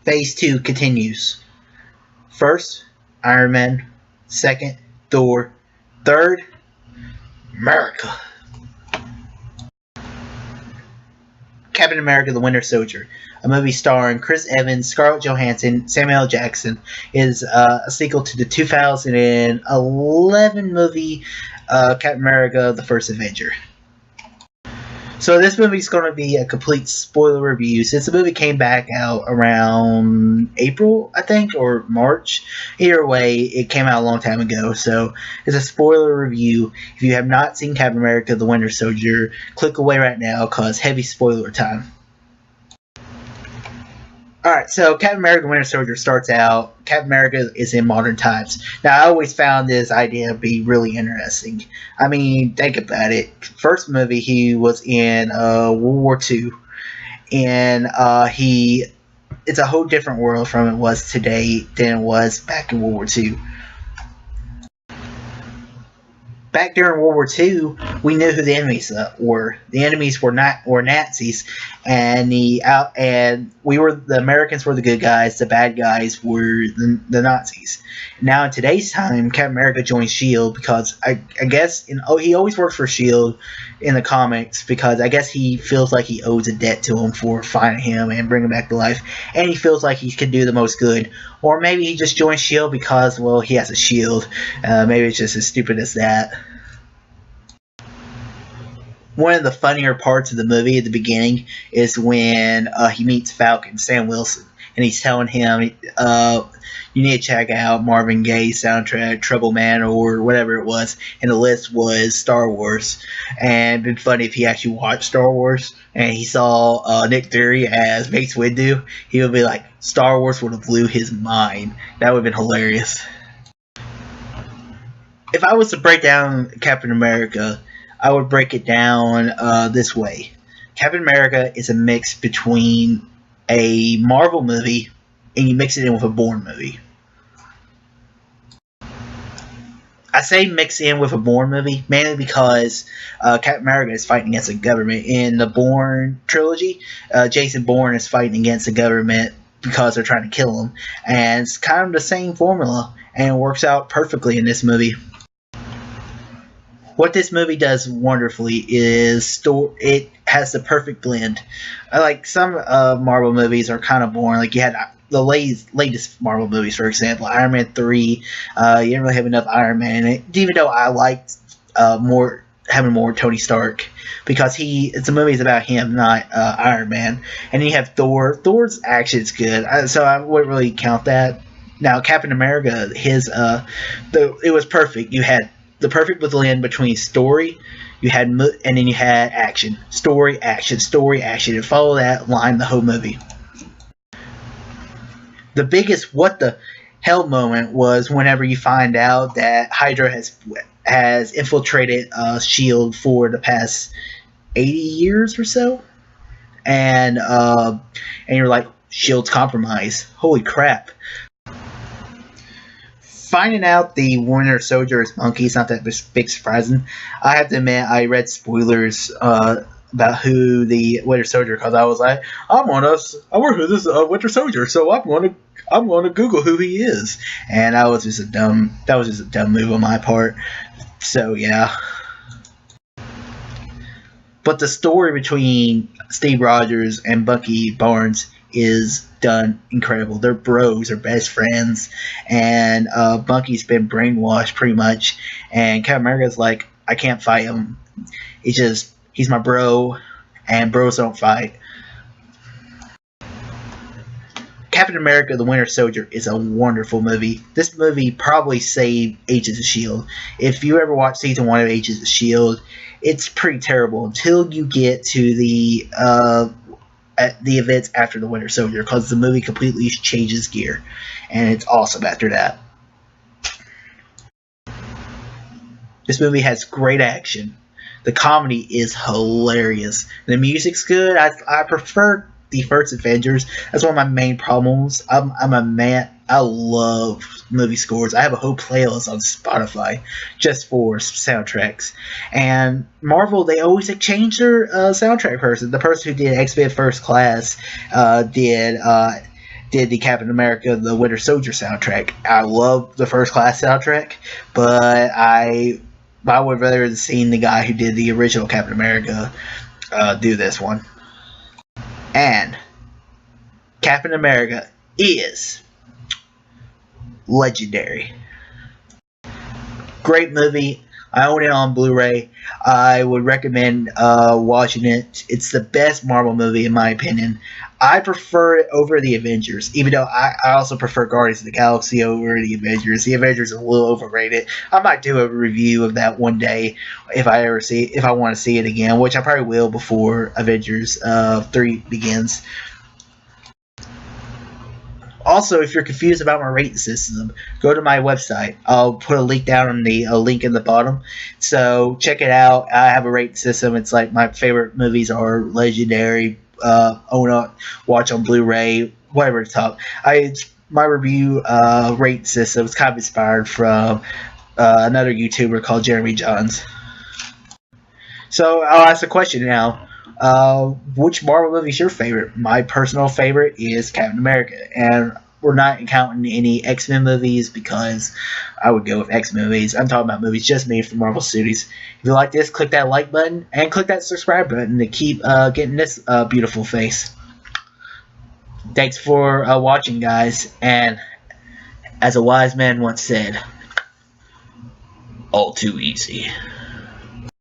Phase 2 continues. First, Iron Man. Second, Thor. Third, America. Captain America the Winter Soldier, a movie starring Chris Evans, Scarlett Johansson, Samuel L. Jackson, is a sequel to the 2011 movie Captain America the First Avenger. So this movie is going to be a complete spoiler review. Since the movie came back out around April, I think, or March. Either way, it came out a long time ago. So it's a spoiler review. If you have not seen Captain America the Winter Soldier, click away right now because heavy spoiler time. Alright, so Captain America Winter Soldier starts out, Captain America is in modern times. Now, I always found this idea to be really interesting. I mean, think about it. First movie, he was in World War II, and it's a whole different world from it was today than it was back in World War II. Back during World War II, we knew who the enemies were. The enemies were Nazis, and the Americans were the good guys. The bad guys were the Nazis. Now in today's time, Captain America joins Shield because I guess he always works for Shield in the comics because I guess he feels like he owes a debt to him for finding him and bringing him back to life, and he feels like he can do the most good. Or maybe he just joins Shield because, well, he has a shield. Maybe it's just as stupid as that. One of the funnier parts of the movie at the beginning is when he meets Falcon, Sam Wilson, and he's telling him, you need to check out Marvin Gaye's soundtrack, Trouble Man, or whatever it was, and the list was Star Wars. And it'd been funny if he actually watched Star Wars, and he saw Nick Fury as Mace Windu, he would be like, Star Wars would have blew his mind. That would have been hilarious. If I was to break down Captain America, I would break it down this way. Captain America is a mix between a Marvel movie and you mix it in with a Bourne movie. I say mix in with a Bourne movie mainly because Captain America is fighting against the government. In the Bourne trilogy, Jason Bourne is fighting against the government because they're trying to kill him. And it's kind of the same formula, and it works out perfectly in this movie. What this movie does wonderfully is it has the perfect blend. Like some Marvel movies are kind of boring. Like you had the latest Marvel movies, for example, Iron Man 3. You didn't really have enough Iron Man in it. Even though I liked having more Tony Stark because it's a movie about him, not Iron Man. And then you have Thor. Thor's action is good, so I wouldn't really count that. Now Captain America, it was perfect. You had the perfect blend between story, and then you had action, story, action, and follow that line the whole movie. The biggest what the hell moment was whenever you find out that Hydra has infiltrated Shield for the past 80 years or so, and you're like, Shield's compromised. Holy crap. Finding out the Winter Soldier is monkey is not that big surprising. I have to admit, I read spoilers about who the Winter Soldier, because I was like, I work with this Winter Soldier, so I'm going to Google who he is, and that was just a dumb move on my part. So yeah. But the story between Steve Rogers and Bucky Barnes is done incredible. They're bros, they're best friends, and Bucky's been brainwashed pretty much, and Captain America's like, I can't fight him. It's just, he's my bro, and bros don't fight. Captain America the Winter Soldier is a wonderful movie. This movie probably saved Agents of S.H.I.E.L.D. If you ever watch season 1 of Agents of S.H.I.E.L.D., it's pretty terrible until you get to the events after the Winter Soldier, because the movie completely changes gear, and it's awesome after that. This movie has great action. The comedy is hilarious. The music's good. I prefer the first Avengers. That's one of my main problems. I'm a man. I love movie scores. I have a whole playlist on Spotify just for soundtracks. And Marvel, they always change their soundtrack person. The person who did X-Men First Class did did the Captain America the Winter Soldier soundtrack. I love the First Class soundtrack, but I would rather have seen the guy who did the original Captain America do this one. And Captain America is legendary. Great movie. I own it on Blu-ray. I would recommend watching it. It's the best Marvel movie in my opinion. I prefer it over the Avengers, even though I also prefer Guardians of the Galaxy over the Avengers. The Avengers are a little overrated. I might do a review of that one day if I want to see it again, which I probably will before Avengers 3 begins. Also, if you're confused about my rating system, go to my website. I'll put a link down on the link in the bottom. So check it out. I have a rating system. It's like my favorite movies are legendary. Own it, watch on Blu-ray, whatever it's top. My review rating system is kind of inspired from another YouTuber called Jeremy Johns. So I'll ask a question now. Which Marvel movie is your favorite? My personal favorite is Captain America, and we're not counting any X-Men movies because I would go with X-Men movies. I'm talking about movies just made for Marvel Studios. If you like this, click that like button and click that subscribe button to keep getting this beautiful face. Thanks for watching, guys, and as a wise man once said, all too easy.